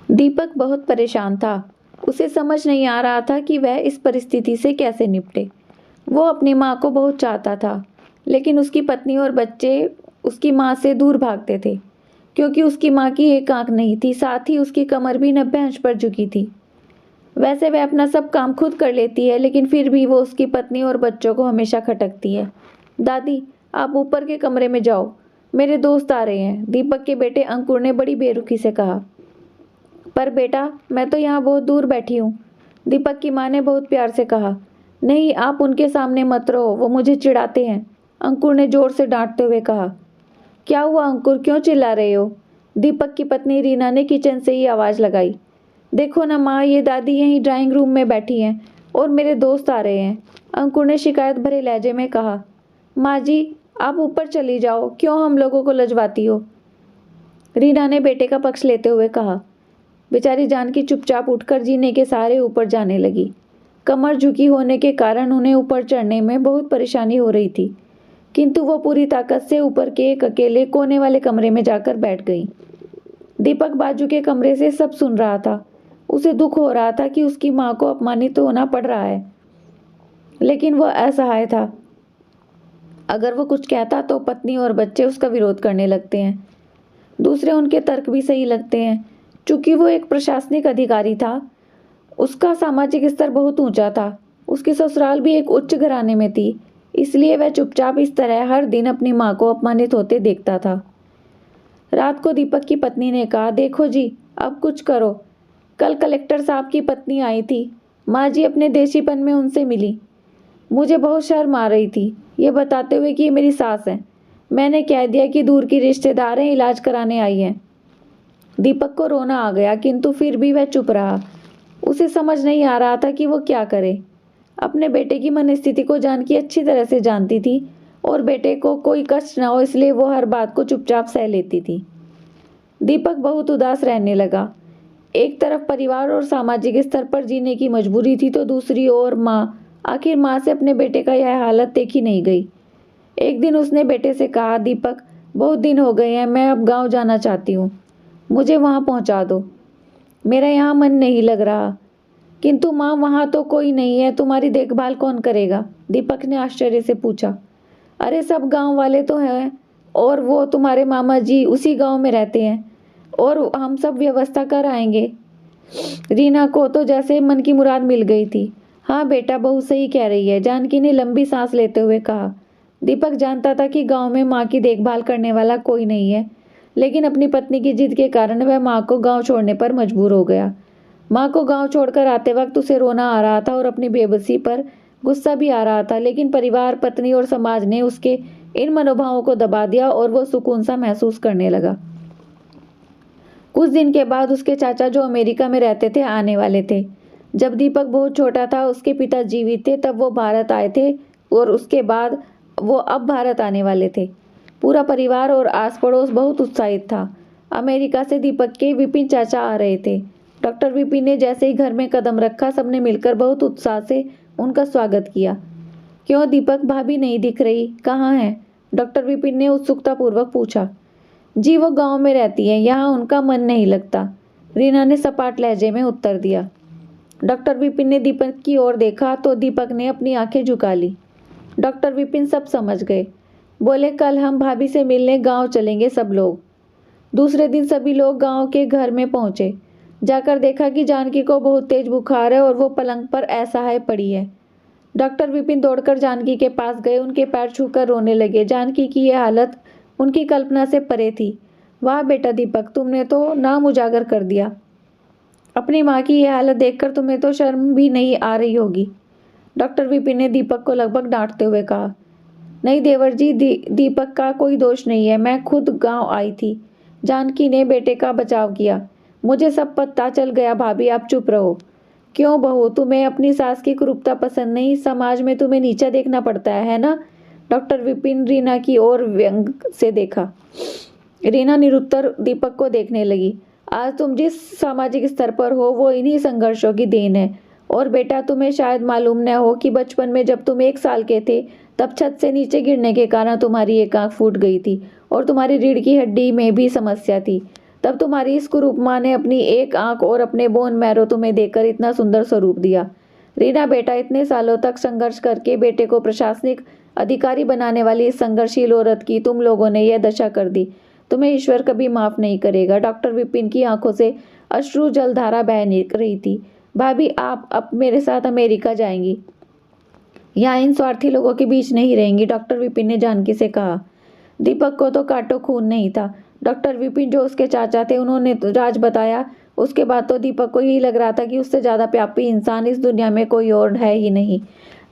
दीपक बहुत परेशान था। उसे समझ नहीं आ रहा था कि वह इस परिस्थिति से कैसे निपटे। वो अपनी माँ को बहुत चाहता था, लेकिन उसकी पत्नी और बच्चे उसकी माँ से दूर भागते थे, क्योंकि उसकी माँ की एक आंख नहीं थी, साथ ही उसकी कमर भी 90 अंश पर झुकी थी। वैसे वह अपना सब काम खुद कर लेती है, लेकिन फिर भी वो उसकी पत्नी और बच्चों को हमेशा खटकती है। दादी, आप ऊपर के कमरे में जाओ, मेरे दोस्त आ रहे हैं, दीपक के बेटे अंकुर ने बड़ी बेरुखी से कहा। पर बेटा, मैं तो यहाँ बहुत दूर बैठी हूँ, दीपक की माँ ने बहुत प्यार से कहा। नहीं, आप उनके सामने मत रहो, वो मुझे चिढ़ाते हैं, अंकुर ने जोर से डांटते हुए कहा। क्या हुआ अंकुर, क्यों चिल्ला रहे हो? दीपक की पत्नी रीना ने किचन से ही आवाज़ लगाई। देखो ना माँ, ये दादी यहीं ड्राइंग रूम में बैठी हैं और मेरे दोस्त आ रहे हैं, अंकुर ने शिकायत भरे लहजे में कहा। माँ जी, आप ऊपर चली जाओ, क्यों हम लोगों को लजवाती हो? रीना ने बेटे का पक्ष लेते हुए कहा। बेचारी जानकी चुपचाप उठकर जीने के सहारे ऊपर जाने लगी। कमर झुकी होने के कारण उन्हें ऊपर चढ़ने में बहुत परेशानी हो रही थी, किंतु वो पूरी ताकत से ऊपर के एक अकेले कोने वाले कमरे में जाकर बैठ गई। दीपक बाजू के कमरे से सब सुन रहा था। उसे दुख हो रहा था कि उसकी माँ को अपमानित होना पड़ रहा है, लेकिन वह असहाय था। अगर वो कुछ कहता तो पत्नी और बच्चे उसका विरोध करने लगते हैं। दूसरे उनके तर्क भी सही लगते हैं। चूंकि वो एक प्रशासनिक अधिकारी था, उसका सामाजिक स्तर बहुत ऊंचा था, उसकी ससुराल भी एक उच्च घराने में थी, इसलिए वह चुपचाप इस तरह हर दिन अपनी माँ को अपमानित होते देखता था। रात को दीपक की पत्नी ने कहा, देखो जी, अब कुछ करो। कल कलेक्टर साहब की पत्नी आई थी, माँ जी अपने देशीपन में उनसे मिली। मुझे बहुत शर्म आ रही थी, ये बताते हुए कि ये मेरी सास है। मैंने कह दिया कि दूर की रिश्तेदार हैं, इलाज कराने आई हैं। दीपक को रोना आ गया, किंतु फिर भी वह चुप रहा। उसे समझ नहीं आ रहा था कि वो क्या करे। अपने बेटे की मनस्थिति को जानकी अच्छी तरह से जानती थी और बेटे को कोई कष्ट न हो, इसलिए वो हर बात को चुपचाप सह लेती थी। दीपक बहुत उदास रहने लगा। एक तरफ परिवार और सामाजिक स्तर पर जीने की मजबूरी थी, तो दूसरी ओर माँ। आखिर माँ से अपने बेटे का यह हालत देखी नहीं गई। एक दिन उसने बेटे से कहा, दीपक, बहुत दिन हो गए हैं, मैं अब गांव जाना चाहती हूँ, मुझे वहाँ पहुँचा दो, मेरा यहाँ मन नहीं लग रहा। किंतु माँ, वहाँ तो कोई नहीं है, तुम्हारी देखभाल कौन करेगा? दीपक ने आश्चर्य से पूछा। अरे सब गांव वाले तो हैं, और वो तुम्हारे मामा जी उसी गांव में रहते हैं, और हम सब व्यवस्था कर आएंगे। रीना को तो जैसे मन की मुराद मिल गई थी। हाँ बेटा, बहुत सही कह रही है, जानकी ने लंबी सांस लेते हुए कहा। दीपक जानता था कि गांव में माँ की देखभाल करने वाला कोई नहीं है, लेकिन अपनी पत्नी की जिद के कारण वह माँ को गांव छोड़ने पर मजबूर हो गया। माँ को गांव छोड़कर आते वक्त उसे रोना आ रहा था और अपनी बेबसी पर गुस्सा भी आ रहा था, लेकिन परिवार, पत्नी और समाज ने उसके इन मनोभावों को दबा दिया और वो सुकून सा महसूस करने लगा। कुछ दिन के बाद उसके चाचा, जो अमेरिका में रहते थे, आने वाले थे। जब दीपक बहुत छोटा था, उसके पिता जीवित थे, तब वो भारत आए थे, और उसके बाद वो अब भारत आने वाले थे। पूरा परिवार और आस पड़ोस बहुत उत्साहित था। अमेरिका से दीपक के विपिन चाचा आ रहे थे। डॉक्टर विपिन ने जैसे ही घर में कदम रखा, सबने मिलकर बहुत उत्साह से उनका स्वागत किया। क्यों दीपक, भाभी नहीं दिख रही, कहाँ हैं? डॉक्टर विपिन ने उत्सुकतापूर्वक पूछा। जी, वो गांव में रहती है, यहाँ उनका मन नहीं लगता, रीना ने सपाट लहजे में उत्तर दिया। डॉक्टर विपिन ने दीपक की ओर देखा तो दीपक ने अपनी आंखें झुका ली। डॉक्टर विपिन सब समझ गए। बोले, कल हम भाभी से मिलने गांव चलेंगे सब लोग। दूसरे दिन सभी लोग गांव के घर में पहुंचे। जाकर देखा कि जानकी को बहुत तेज बुखार है और वो पलंग पर असहाय पड़ी है। डॉक्टर विपिन दौड़कर जानकी के पास गए, उनके पैर छूकर रोने लगे। जानकी की यह हालत उनकी कल्पना से परे थी। वाह बेटा दीपक, तुमने तो नाम उजागर कर दिया। अपनी माँ की यह हालत देखकर तुम्हें तो शर्म भी नहीं आ रही होगी, डॉक्टर विपिन ने दीपक को लगभग डांटते हुए कहा। नहीं देवर जी, दीपक का कोई दोष नहीं है, मैं खुद गांव आई थी। जानकी ने बेटे का बचाव किया। मुझे सब पता चल गया भाभी, आप चुप रहो। क्यों बहू, तुम्हें अपनी सास की क्रूरता पसंद नहीं? समाज में तुम्हें नीचा देखना पड़ता है ना? डॉक्टर विपिन रीना की ओर व्यंग से देखा। रीना निरुत्तर दीपक को देखने लगी। आज तुम जिस सामाजिक स्तर पर हो, वो इन्हीं संघर्षों की देन है। और बेटा, तुम्हें शायद मालूम न हो कि बचपन में जब तुम 1 साल के थे, तब छत से नीचे गिरने के कारण तुम्हारी एक आंख फूट गई थी और तुम्हारी रीढ़ की हड्डी में भी समस्या थी। तब तुम्हारी इस कुरूप माँ ने अपनी एक आंख और अपने बोन मैरो तुम्हें देकर इतना सुंदर स्वरूप दिया। रीना बेटा, इतने सालों तक संघर्ष करके बेटे को प्रशासनिक अधिकारी बनाने वाली इस संघर्षशील औरत की तुम लोगों ने यह दशा कर दी। तुम्हें ईश्वर कभी माफ नहीं करेगा। डॉक्टर विपिन की आंखों से अश्रु जलधारा बह रही थी। भाभी, आप अब मेरे साथ अमेरिका जाएंगी, यहाँ इन स्वार्थी लोगों के बीच नहीं रहेंगी, डॉक्टर विपिन ने जानकी से कहा। दीपक को तो काटो खून नहीं था। डॉक्टर विपिन जो उसके चाचा थे, उन्होंने तो राज बताया। उसके बाद तो दीपक को यही लग रहा था कि उससे ज़्यादा पापी इंसान इस दुनिया में कोई और है ही नहीं।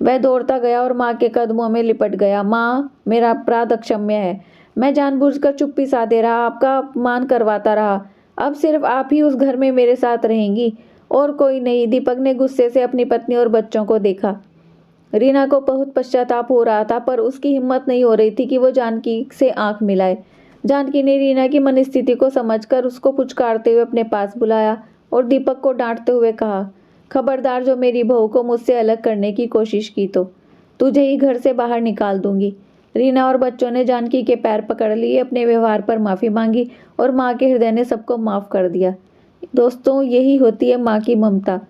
वह दौड़ता गया और माँ के कदमों में लिपट गया। माँ, मेरा अपराध अक्षम्य है। मैं जानबूझकर चुप्पी साधे रहा, आपका अपमान करवाता रहा। अब सिर्फ आप ही उस घर में मेरे साथ रहेंगी और कोई नहीं। दीपक ने गुस्से से अपनी पत्नी और बच्चों को देखा। रीना को बहुत पश्चाताप हो रहा था, पर उसकी हिम्मत नहीं हो रही थी कि वो जानकी से आंख मिलाए। जानकी ने रीना की मनस्थिति को समझकर उसको पुचकारते हुए अपने पास बुलाया और दीपक को डांटते हुए कहा, खबरदार, जो मेरी बहू को मुझसे अलग करने की कोशिश की तो तुझे ही घर से बाहर निकाल दूंगी। रीना और बच्चों ने जानकी के पैर पकड़ लिए, अपने व्यवहार पर माफ़ी मांगी और माँ के हृदय ने सबको माफ़ कर दिया। दोस्तों, यही होती है माँ की ममता।